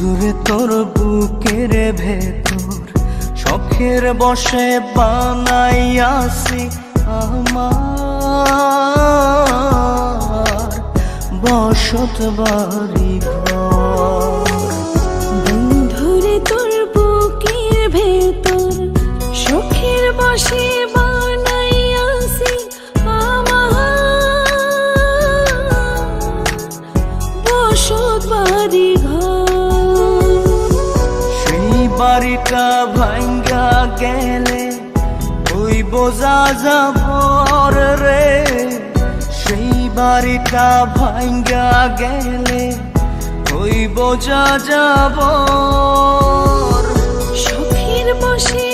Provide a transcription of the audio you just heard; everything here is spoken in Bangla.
বন্ধুরে তোর বুকের ভেতর শখের বসে বানাইয়াছি আমার বসত বাড়ি ঘর। বন্ধুরে তোর বুকের ভেতর শখের বসে বানাইয়াছি আমার বসত বাড়ি ঘর। সেই বাড়িটা ভাঙ্গা গেলে ওই বোঝা যাবর রে, সেই বাড়িটা ভাঙ্গা গেলে ওই বোঝা যাবর। শখের বসে